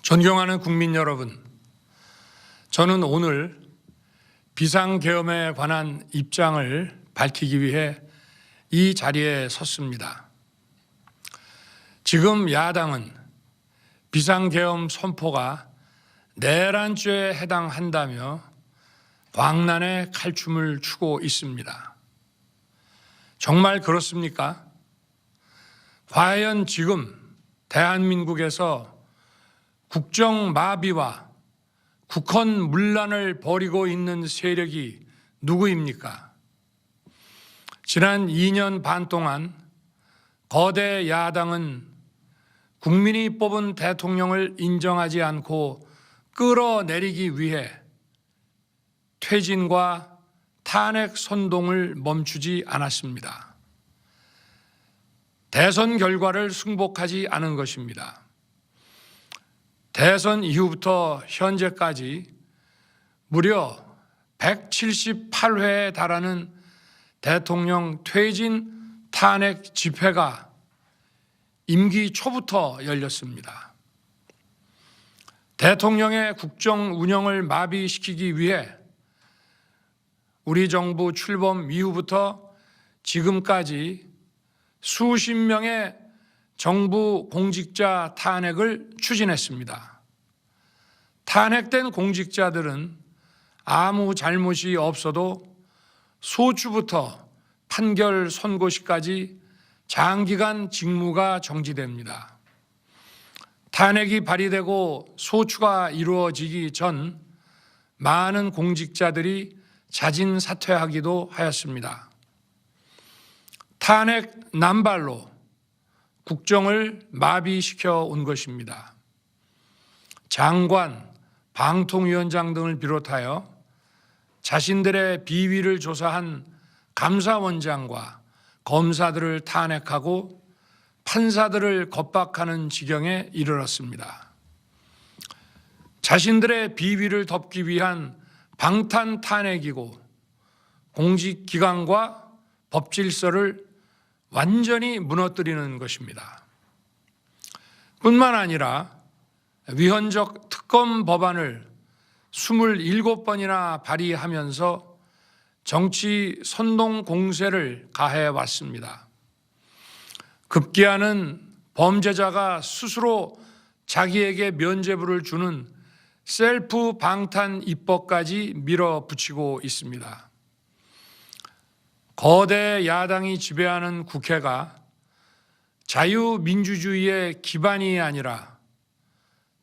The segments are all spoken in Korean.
존경하는 국민 여러분, 저는 오늘 비상계엄에 관한 입장을 밝히기 위해 이 자리에 섰습니다. 지금 야당은 비상계엄 선포가 내란죄에 해당한다며 광란의 칼춤을 추고 있습니다. 정말 그렇습니까? 과연 지금 대한민국에서 국정마비와 국헌문란을 벌이고 있는 세력이 누구입니까? 지난 2년 반 동안 거대 야당은 국민이 뽑은 대통령을 인정하지 않고 끌어내리기 위해 퇴진과 탄핵 선동을 멈추지 않았습니다. 대선 결과를 승복하지 않은 것입니다. 대선 이후부터 현재까지 무려 178회에 달하는 대통령 퇴진 탄핵 집회가 임기 초부터 열렸습니다. 대통령의 국정 운영을 마비시키기 위해 우리 정부 출범 이후부터 지금까지 수십 명의 정부 공직자 탄핵을 추진했습니다. 탄핵된 공직자들은 아무 잘못이 없어도 소추부터 판결 선고시까지 장기간 직무가 정지됩니다. 탄핵이 발의되고 소추가 이루어지기 전 많은 공직자들이 자진 사퇴하기도 하였습니다. 탄핵 남발로 국정을 마비시켜 온 것입니다. 장관, 방통위원장 등을 비롯하여 자신들의 비위를 조사한 감사원장과 검사들을 탄핵하고 판사들을 겁박하는 지경에 이르렀습니다. 자신들의 비위를 덮기 위한 방탄 탄핵이고 공직기관과 법질서를 완전히 무너뜨리는 것입니다. 뿐만 아니라 위헌적 특검 법안을 27번이나 발의하면서 정치 선동 공세를 가해 왔습니다. 급기야는 범죄자가 스스로 자기에게 면죄부를 주는 셀프 방탄 입법까지 밀어붙이고 있습니다. 거대 야당이 지배하는 국회가 자유민주주의의 기반이 아니라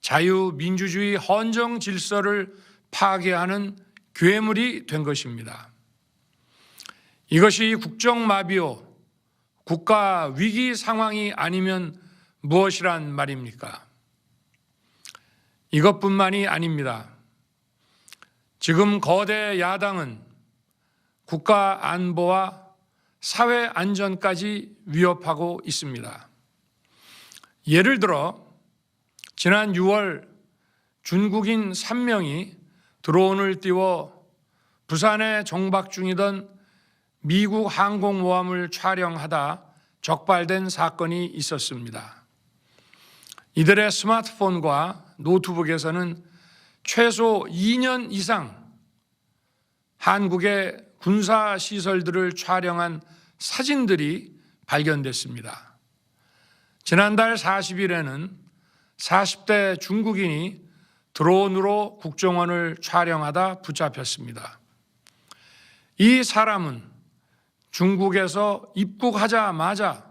자유민주주의 헌정 질서를 파괴하는 괴물이 된 것입니다. 이것이 국정마비요, 국가 위기 상황이 아니면 무엇이란 말입니까? 이것뿐만이 아닙니다. 지금 거대 야당은 국가 안보와 사회 안전까지 위협하고 있습니다. 예를 들어 지난 6월 중국인 3명이 드론을 띄워 부산에 정박 중이던 미국 항공모함을 촬영하다 적발된 사건이 있었습니다. 이들의 스마트폰과 노트북에서는 최소 2년 이상 한국의 군사시설들을 촬영한 사진들이 발견됐습니다. 지난달 40일에는 40대 중국인이 드론으로 국정원을 촬영하다 붙잡혔습니다. 이 사람은 중국에서 입국하자마자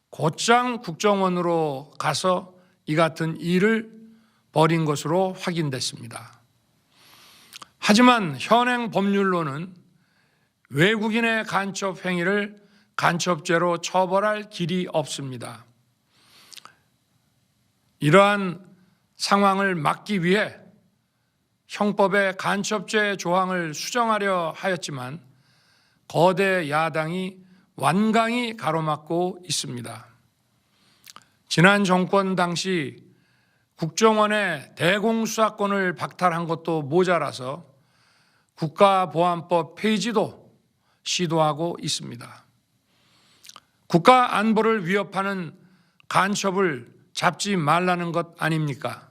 곧장 국정원으로 가서 이 같은 일을 벌인 것으로 확인됐습니다. 하지만 현행 법률로는 외국인의 간첩 행위를 간첩죄로 처벌할 길이 없습니다. 이러한 상황을 막기 위해 형법의 간첩죄 조항을 수정하려 하였지만 거대 야당이 완강히 가로막고 있습니다. 지난 정권 당시 국정원의 대공수사권을 박탈한 것도 모자라서 국가보안법 폐지도 시도하고 있습니다. 국가 안보를 위협하는 간첩을 잡지 말라는 것 아닙니까?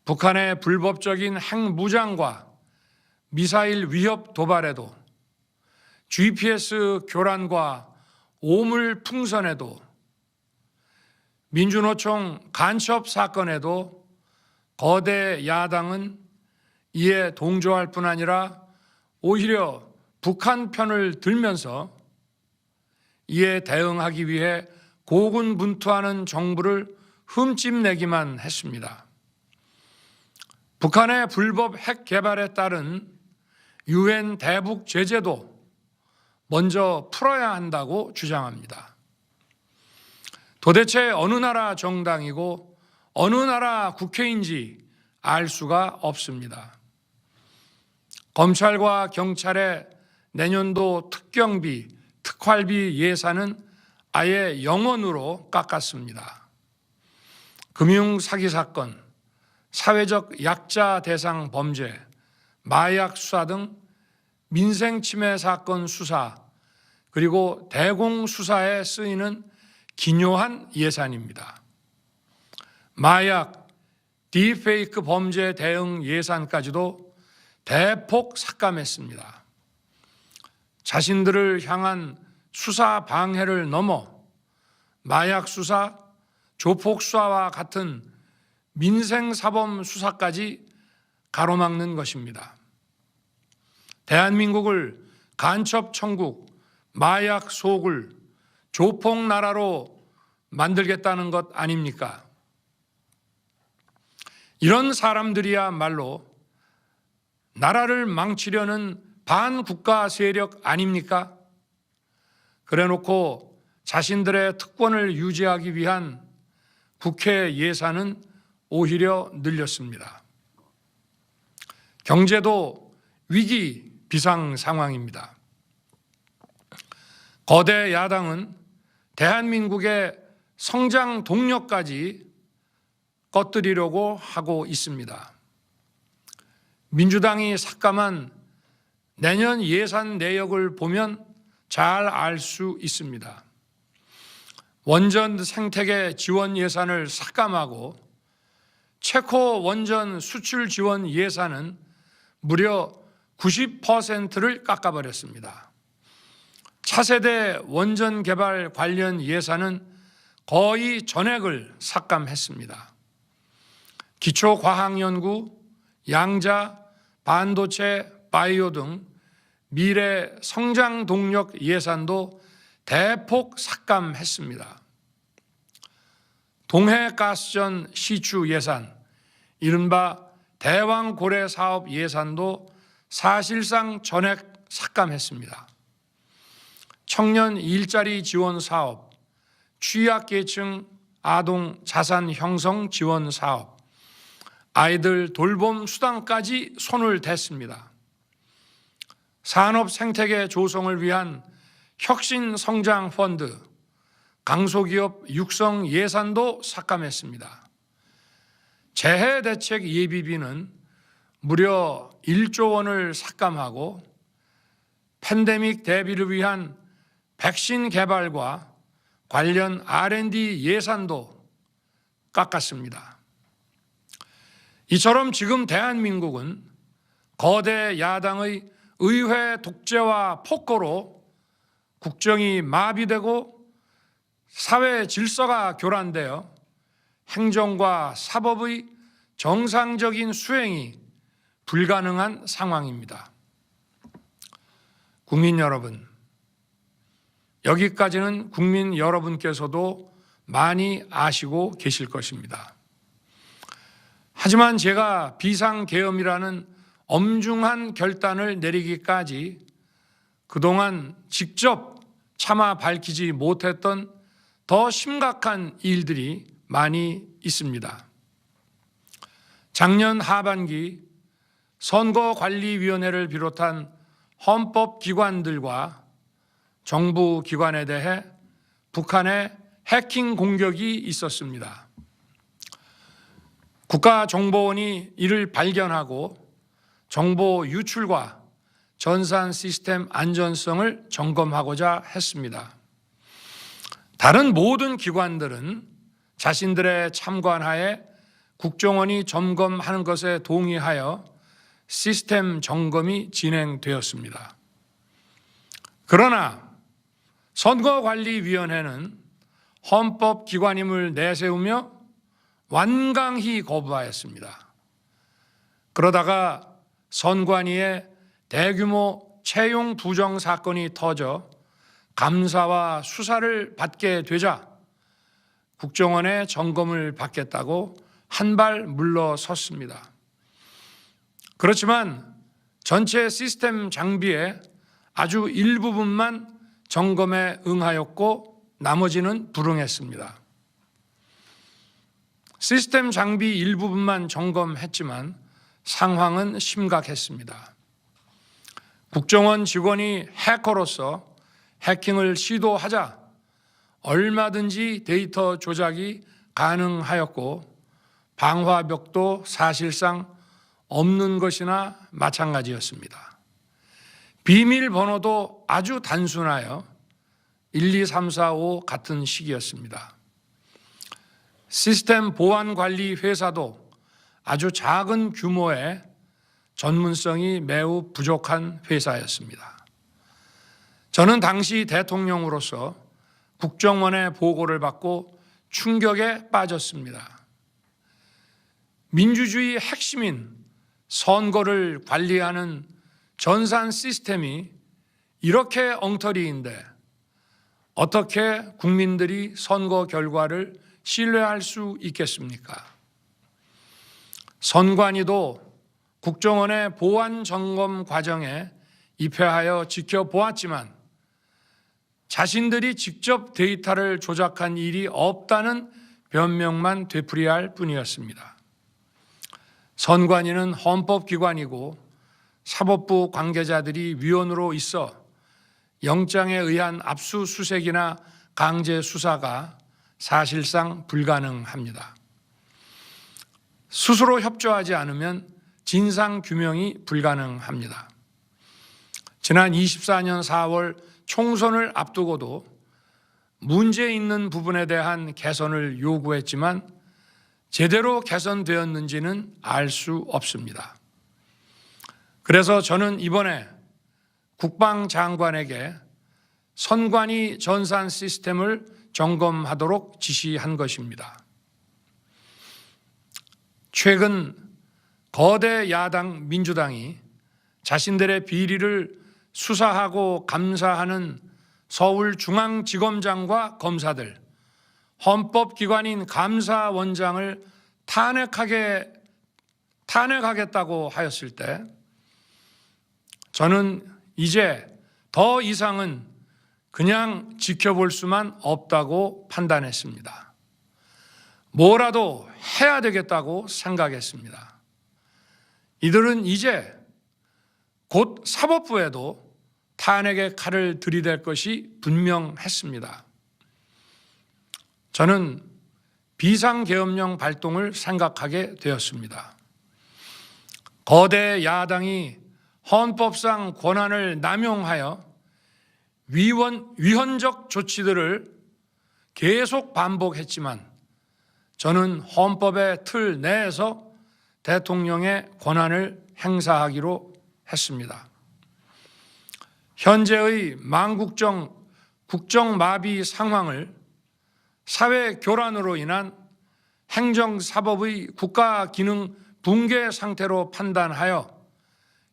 북한의 불법적인 핵무장과 미사일 위협 도발에도, GPS 교란과 오물 풍선에도, 민주노총 간첩 사건에도 거대 야당은 이에 동조할 뿐 아니라 오히려 북한 편을 들면서 이에 대응하기 위해 고군분투하는 정부를 흠집내기만 했습니다. 북한의 불법 핵 개발에 따른 UN 대북 제재도 먼저 풀어야 한다고 주장합니다. 도대체 어느 나라 정당이고 어느 나라 국회인지 알 수가 없습니다. 검찰과 경찰의 내년도 특경비, 특활비 예산은 아예 0원으로 깎았습니다. 금융 사기 사건, 사회적 약자 대상 범죄, 마약 수사 등 민생 침해 사건 수사, 그리고 대공 수사에 쓰이는 기묘한 예산입니다. 마약, 딥페이크 범죄 대응 예산까지도 대폭 삭감했습니다. 자신들을 향한 수사 방해를 넘어 마약 수사, 조폭 수사와 같은 민생 사범 수사까지 가로막는 것입니다. 대한민국을 간첩 천국, 마약 소굴, 조폭 나라로 만들겠다는 것 아닙니까? 이런 사람들이야말로 나라를 망치려는 반국가 세력 아닙니까? 그래놓고 자신들의 특권을 유지하기 위한 국회 예산은 오히려 늘렸습니다. 경제도 위기 비상 상황입니다. 거대 야당은 대한민국의 성장 동력까지 꺼뜨리려고 하고 있습니다. 민주당이 삭감한 내년 예산 내역을 보면 잘 알 수 있습니다. 원전 생태계 지원 예산을 삭감하고 체코 원전 수출 지원 예산은 무려 90%를 깎아버렸습니다. 차세대 원전 개발 관련 예산은 거의 전액을 삭감했습니다. 기초과학연구, 양자, 반도체, 바이오 등 미래 성장 동력 예산도 대폭 삭감했습니다. 동해가스전 시추 예산, 이른바 대왕고래 사업 예산도 사실상 전액 삭감했습니다. 청년 일자리 지원 사업, 취약계층 아동 자산 형성 지원 사업, 아이들 돌봄 수당까지 손을 댔습니다. 산업 생태계 조성을 위한 혁신 성장 펀드, 강소기업 육성 예산도 삭감했습니다. 재해 대책 예비비는 무려 1조 원을 삭감하고 팬데믹 대비를 위한 백신 개발과 관련 R&D 예산도 깎았습니다. 이처럼 지금 대한민국은 거대 야당의 의회 독재와 폭거로 국정이 마비되고 사회 질서가 교란되어 행정과 사법의 정상적인 수행이 불가능한 상황입니다. 국민 여러분, 여기까지는 국민 여러분께서도 많이 아시고 계실 것입니다. 하지만 제가 비상계엄이라는 엄중한 결단을 내리기까지 그동안 직접 차마 밝히지 못했던 더 심각한 일들이 많이 있습니다. 작년 하반기 선거관리위원회를 비롯한 헌법기관들과 정부기관에 대해 북한의 해킹 공격이 있었습니다. 국가정보원이 이를 발견하고 정보 유출과 전산 시스템 안전성을 점검하고자 했습니다. 다른 모든 기관들은 자신들의 참관하에 국정원이 점검하는 것에 동의하여 시스템 점검이 진행되었습니다. 그러나 선거관리위원회는 헌법기관임을 내세우며 완강히 거부하였습니다. 그러다가 선관위의 대규모 채용 부정 사건이 터져 감사와 수사를 받게 되자 국정원의 점검을 받겠다고 한 발 물러섰습니다. 그렇지만 전체 시스템 장비의 아주 일부분만 점검에 응하였고 나머지는 불응했습니다. 시스템 장비 일부분만 점검했지만 상황은 심각했습니다. 국정원 직원이 해커로서 해킹을 시도하자 얼마든지 데이터 조작이 가능하였고 방화벽도 사실상 없는 것이나 마찬가지였습니다. 비밀번호도 아주 단순하여 1, 2, 3, 4, 5 같은 식이었습니다. 시스템 보안관리 회사도 아주 작은 규모의 전문성이 매우 부족한 회사였습니다. 저는 당시 대통령으로서 국정원의 보고를 받고 충격에 빠졌습니다. 민주주의 핵심인 선거를 관리하는 전산 시스템이 이렇게 엉터리인데 어떻게 국민들이 선거 결과를 신뢰할 수 있겠습니까? 선관위도 국정원의 보안 점검 과정에 입회하여 지켜보았지만 자신들이 직접 데이터를 조작한 일이 없다는 변명만 되풀이할 뿐이었습니다. 선관위는 헌법기관이고 사법부 관계자들이 위원으로 있어 영장에 의한 압수수색이나 강제 수사가 사실상 불가능합니다. 스스로 협조하지 않으면 진상규명이 불가능합니다. 지난 24년 4월 총선을 앞두고도 문제 있는 부분에 대한 개선을 요구했지만 제대로 개선되었는지는 알 수 없습니다. 그래서 저는 이번에 국방장관에게 선관위 전산 시스템을 점검하도록 지시한 것입니다. 최근 거대 야당 민주당이 자신들의 비리를 수사하고 감사하는 서울중앙지검장과 검사들, 헌법기관인 감사원장을 탄핵하겠다고 하였을 때 저는 이제 더 이상은 그냥 지켜볼 수만 없다고 판단했습니다. 뭐라도 해야 되겠다고 생각했습니다. 이들은 이제 곧 사법부에도 탄핵의 칼을 들이댈 것이 분명했습니다. 저는 비상계엄령 발동을 생각하게 되었습니다. 거대 야당이 헌법상 권한을 남용하여 위헌적 조치들을 계속 반복했지만 저는 헌법의 틀 내에서 대통령의 권한을 행사하기로 했습니다. 현재의 망국정 국정마비 상황을 사회 교란으로 인한 행정사법의 국가기능 붕괴 상태로 판단하여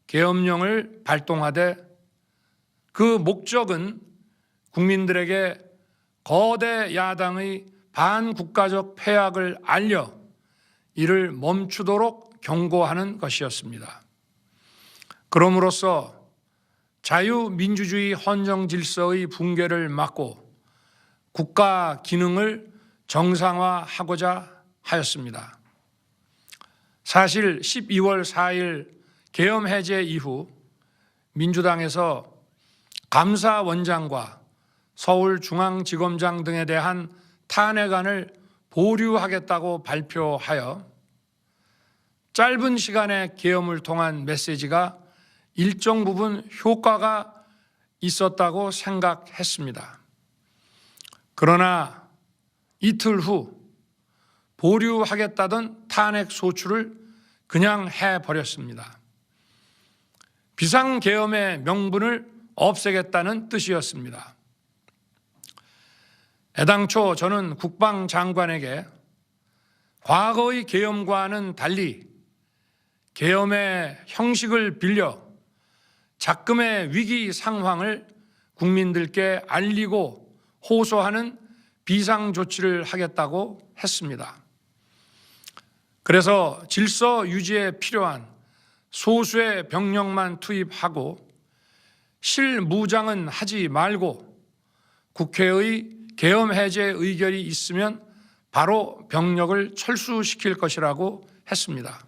계엄령을 발동하되 그 목적은 국민들에게 거대 야당의 반국가적 패악을 알려 이를 멈추도록 경고하는 것이었습니다. 그럼으로써 자유민주주의 헌정 질서의 붕괴를 막고 국가 기능을 정상화하고자 하였습니다. 사실 12월 4일 계엄 해제 이후 민주당에서 감사원장과 서울중앙지검장 등에 대한 탄핵안을 보류하겠다고 발표하여 짧은 시간의 계엄을 통한 메시지가 일정 부분 효과가 있었다고 생각했습니다. 그러나 이틀 후 보류하겠다던 탄핵 소추를 그냥 해버렸습니다. 비상계엄의 명분을 없애겠다는 뜻이었습니다. 애당초 저는 국방장관에게 과거의 계엄과는 달리 계엄의 형식을 빌려 작금의 위기 상황을 국민들께 알리고 호소하는 비상조치를 하겠다고 했습니다. 그래서 질서 유지에 필요한 소수의 병력만 투입하고 실무장은 하지 말고 국회의 계엄 해제 의결이 있으면 바로 병력을 철수시킬 것이라고 했습니다.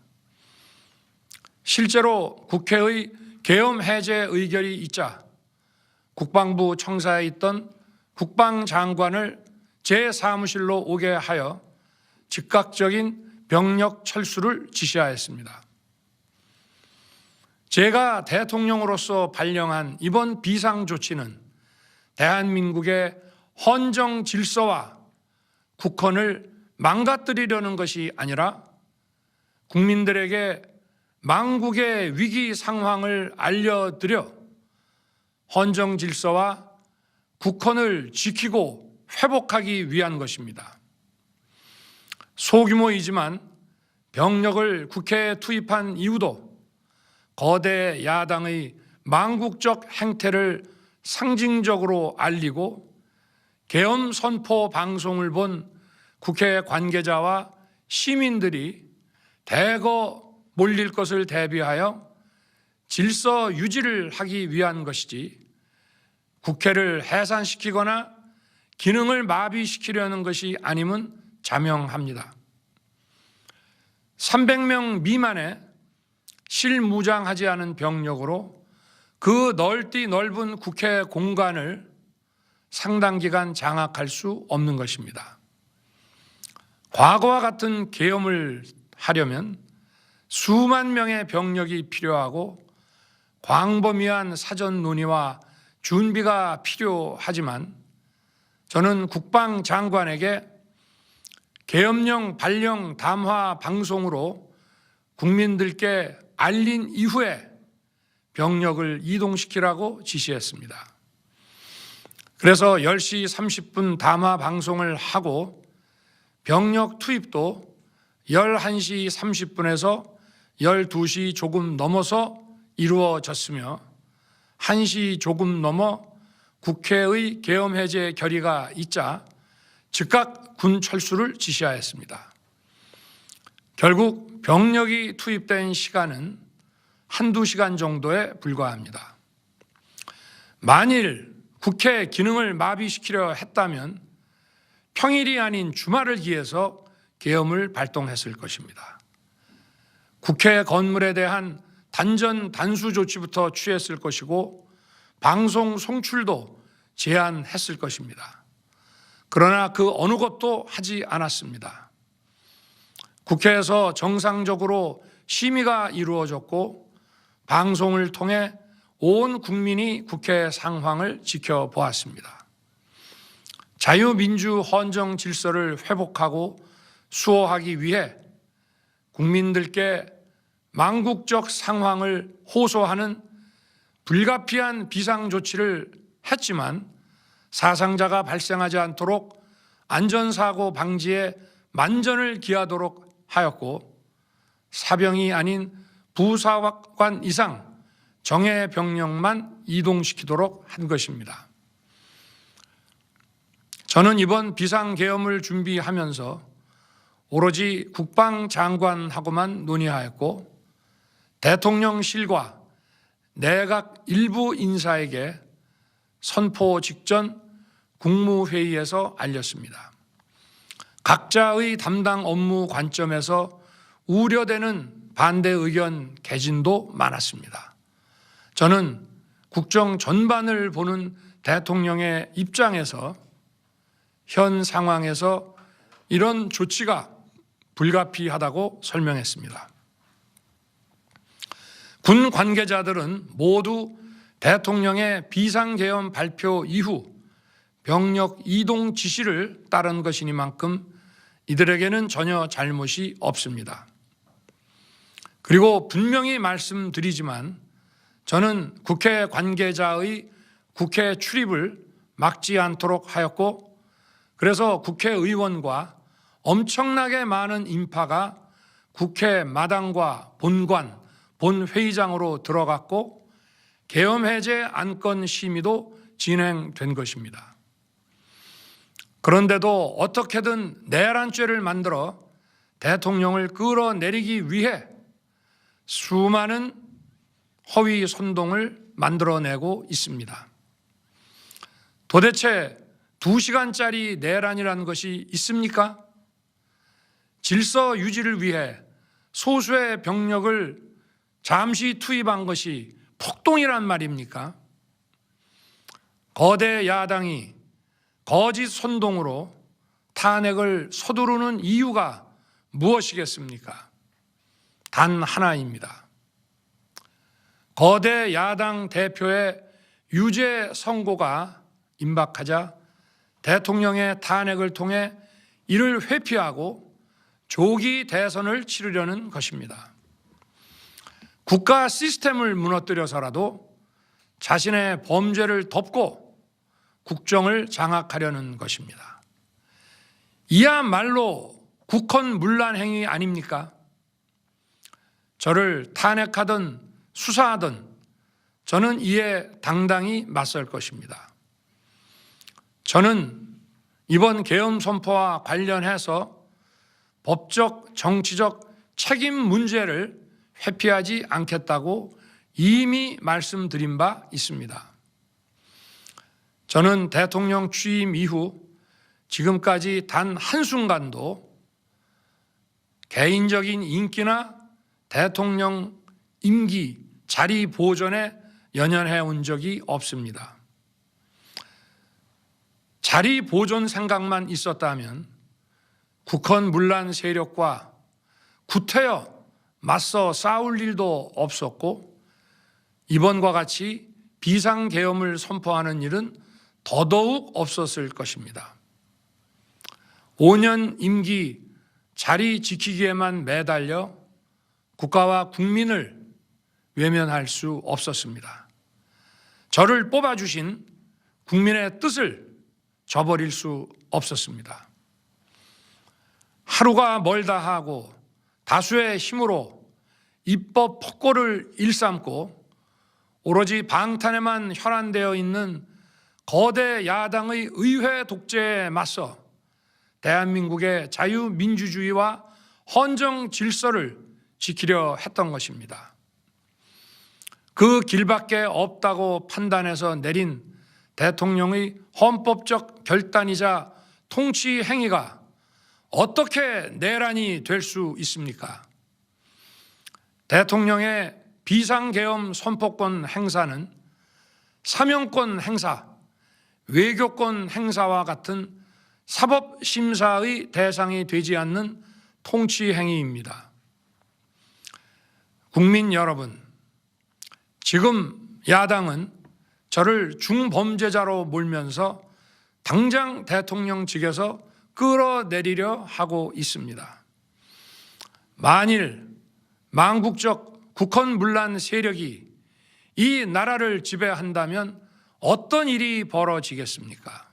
실제로 국회의 계엄 해제 의결이 있자 국방부 청사에 있던 국방장관을 제 사무실로 오게 하여 즉각적인 병력 철수를 지시하였습니다. 제가 대통령으로서 발령한 이번 비상조치는 대한민국의 헌정 질서와 국헌을 망가뜨리려는 것이 아니라 국민들에게 망국의 위기 상황을 알려드려 헌정 질서와 국헌을 지키고 회복하기 위한 것입니다. 소규모이지만 병력을 국회에 투입한 이유도 거대 야당의 망국적 행태를 상징적으로 알리고 계엄 선포 방송을 본 국회 관계자와 시민들이 대거 몰릴 것을 대비하여 질서 유지를 하기 위한 것이지 국회를 해산시키거나 기능을 마비시키려는 것이 아님은 자명합니다. 300명 미만의 실무장하지 않은 병력으로 그 넓디 넓은 국회 공간을 상당 기간 장악할 수 없는 것입니다. 과거와 같은 계엄을 하려면 수만 명의 병력이 필요하고 광범위한 사전 논의와 준비가 필요하지만 저는 국방장관에게 계엄령 발령 담화 방송으로 국민들께 알린 이후에 병력을 이동시키라고 지시했습니다. 그래서 10시 30분 담화 방송을 하고 병력 투입도 11시 30분에서 12시 조금 넘어서 이루어졌으며 1시 조금 넘어 국회의 계엄 해제 결의가 있자 즉각 군 철수를 지시하였습니다. 결국 병력이 투입된 시간은 한두 시간 정도에 불과합니다. 만일 국회 기능을 마비시키려 했다면 평일이 아닌 주말을 기해서 계엄을 발동했을 것입니다. 국회 건물에 대한 단전 단수 조치부터 취했을 것이고 방송 송출도 제한했을 것입니다. 그러나 그 어느 것도 하지 않았습니다. 국회에서 정상적으로 심의가 이루어졌고 방송을 통해 온 국민이 국회 상황을 지켜보았습니다. 자유민주 헌정 질서를 회복하고 수호하기 위해 국민들께 망국적 상황을 호소하는 불가피한 비상조치를 했지만 사상자가 발생하지 않도록 안전사고 방지에 만전을 기하도록 하였고 사병이 아닌 부사관 이상 정예 병력만 이동시키도록 한 것입니다. 저는 이번 비상계엄을 준비하면서 오로지 국방장관하고만 논의하였고 대통령실과 내각 일부 인사에게 선포 직전 국무회의에서 알렸습니다. 각자의 담당 업무 관점에서 우려되는 반대 의견 개진도 많았습니다. 저는 국정 전반을 보는 대통령의 입장에서 현 상황에서 이런 조치가 불가피하다고 설명했습니다. 군 관계자들은 모두 대통령의 비상계엄 발표 이후 병력 이동 지시를 따른 것이니만큼 이들에게는 전혀 잘못이 없습니다. 그리고 분명히 말씀드리지만 저는 국회 관계자의 국회 출입을 막지 않도록 하였고, 그래서 국회의원과 엄청나게 많은 인파가 국회 마당과 본관, 본회의장으로 들어갔고 계엄해제 안건 심의도 진행된 것입니다. 그런데도 어떻게든 내란죄를 만들어 대통령을 끌어내리기 위해 수많은 허위 선동을 만들어내고 있습니다. 도대체 2시간짜리 내란이라는 것이 있습니까? 질서 유지를 위해 소수의 병력을 잠시 투입한 것이 폭동이란 말입니까? 거대 야당이 거짓 선동으로 탄핵을 서두르는 이유가 무엇이겠습니까? 단 하나입니다. 거대 야당 대표의 유죄 선고가 임박하자 대통령의 탄핵을 통해 이를 회피하고 조기 대선을 치르려는 것입니다. 국가 시스템을 무너뜨려서라도 자신의 범죄를 덮고 국정을 장악하려는 것입니다. 이야말로 국헌문란 행위 아닙니까? 저를 탄핵하든 수사하든 저는 이에 당당히 맞설 것입니다. 저는 이번 계엄 선포와 관련해서 법적, 정치적 책임 문제를 회피하지 않겠다고 이미 말씀드린 바 있습니다. 저는 대통령 취임 이후 지금까지 단 한순간도 개인적인 인기나 대통령 임기 자리 보존에 연연해 온 적이 없습니다. 자리 보존 생각만 있었다면 국헌문란 세력과 구태여 맞서 싸울 일도 없었고 이번과 같이 비상계엄을 선포하는 일은 더더욱 없었을 것입니다. 5년 임기 자리 지키기에만 매달려 국가와 국민을 외면할 수 없었습니다. 저를 뽑아주신 국민의 뜻을 저버릴 수 없었습니다. 하루가 멀다 하고 다수의 힘으로 입법 폭거를 일삼고 오로지 방탄에만 혈안되어 있는 거대 야당의 의회 독재에 맞서 대한민국의 자유민주주의와 헌정 질서를 지키려 했던 것입니다. 그 길밖에 없다고 판단해서 내린 대통령의 헌법적 결단이자 통치 행위가 어떻게 내란이 될 수 있습니까? 대통령의 비상계엄 선포권 행사는 사명권 행사, 외교권 행사와 같은 사법심사의 대상이 되지 않는 통치 행위입니다. 국민 여러분, 지금 야당은 저를 중범죄자로 몰면서 당장 대통령직에서 끌어내리려 하고 있습니다. 만일 망국적 국헌문란 세력이 이 나라를 지배한다면 어떤 일이 벌어지겠습니까?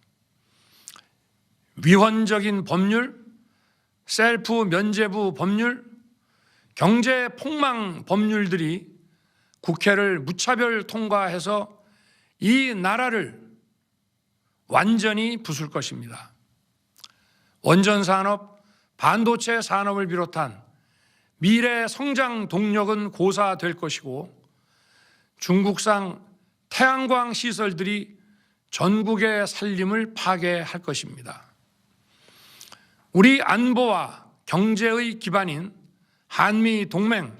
위헌적인 법률, 셀프 면죄부 법률, 경제 폭망 법률들이 국회를 무차별 통과해서 이 나라를 완전히 부술 것입니다. 원전 산업, 반도체 산업을 비롯한 미래 성장 동력은 고사될 것이고 중국산 태양광 시설들이 전국의 살림을 파괴할 것입니다. 우리 안보와 경제의 기반인 한미 동맹,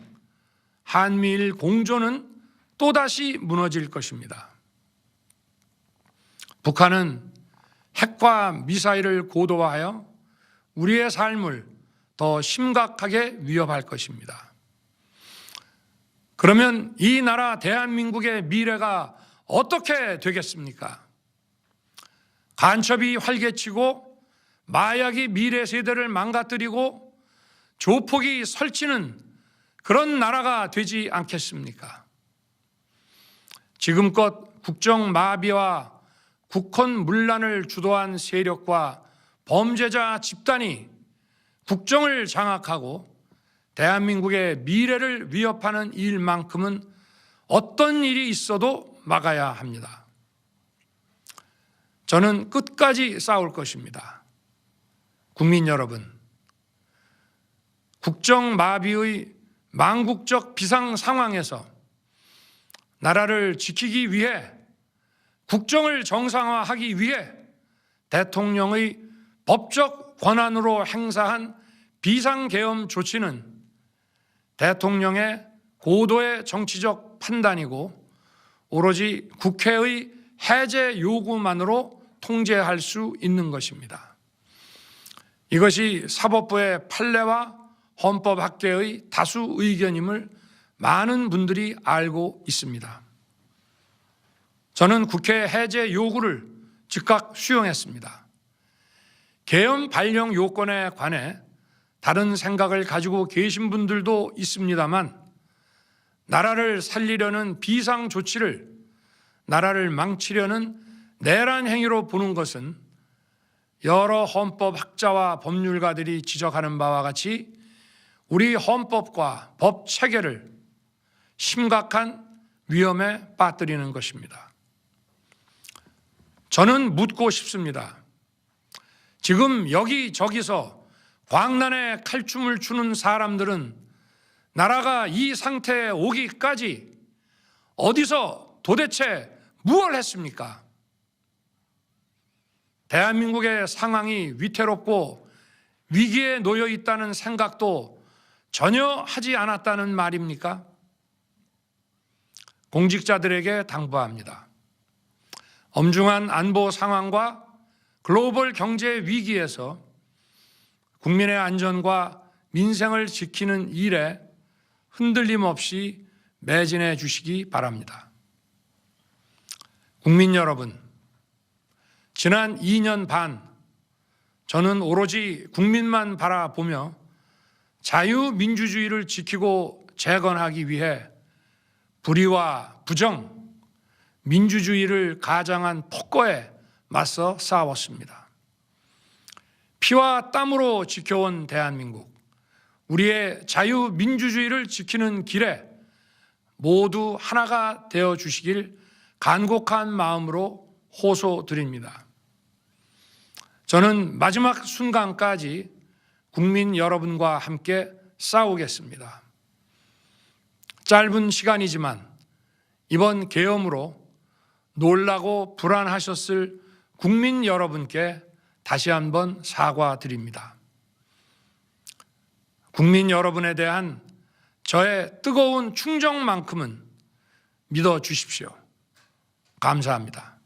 한미일 공조는 또다시 무너질 것입니다. 북한은 핵과 미사일을 고도화하여 우리의 삶을 더 심각하게 위협할 것입니다. 그러면 이 나라 대한민국의 미래가 어떻게 되겠습니까? 간첩이 활개치고 마약이 미래 세대를 망가뜨리고 조폭이 설치는 그런 나라가 되지 않겠습니까? 지금껏 국정 마비와 국헌 문란을 주도한 세력과 범죄자 집단이 국정을 장악하고 대한민국의 미래를 위협하는 일만큼은 어떤 일이 있어도 막아야 합니다. 저는 끝까지 싸울 것입니다. 국민 여러분, 국정 마비의 망국적 비상 상황에서 나라를 지키기 위해, 국정을 정상화하기 위해 대통령의 법적 권한으로 행사한 비상계엄 조치는 대통령의 고도의 정치적 판단이고 오로지 국회의 해제 요구만으로 통제할 수 있는 것입니다. 이것이 사법부의 판례와 헌법학계의 다수 의견임을 많은 분들이 알고 있습니다. 저는 국회 해제 요구를 즉각 수용했습니다. 계엄 발령 요건에 관해 다른 생각을 가지고 계신 분들도 있습니다만, 나라를 살리려는 비상 조치를 나라를 망치려는 내란 행위로 보는 것은 여러 헌법학자와 법률가들이 지적하는 바와 같이 우리 헌법과 법 체계를 심각한 위험에 빠뜨리는 것입니다. 저는 묻고 싶습니다. 지금 여기저기서 광란에 칼춤을 추는 사람들은 나라가 이 상태에 오기까지 어디서 도대체 무엇을 했습니까? 대한민국의 상황이 위태롭고 위기에 놓여 있다는 생각도 전혀 하지 않았다는 말입니까? 공직자들에게 당부합니다. 엄중한 안보 상황과 글로벌 경제 위기에서 국민의 안전과 민생을 지키는 일에 흔들림 없이 매진해 주시기 바랍니다. 국민 여러분, 지난 2년 반 저는 오로지 국민만 바라보며 자유민주주의를 지키고 재건하기 위해 불의와 부정, 민주주의를 가장한 폭거에 맞서 싸웠습니다. 피와 땀으로 지켜온 대한민국, 우리의 자유민주주의를 지키는 길에 모두 하나가 되어 주시길 간곡한 마음으로 호소드립니다. 저는 마지막 순간까지 국민 여러분과 함께 싸우겠습니다. 짧은 시간이지만 이번 계엄으로 놀라고 불안하셨을 국민 여러분께 다시 한번 사과드립니다. 국민 여러분에 대한 저의 뜨거운 충정만큼은 믿어 주십시오. 감사합니다.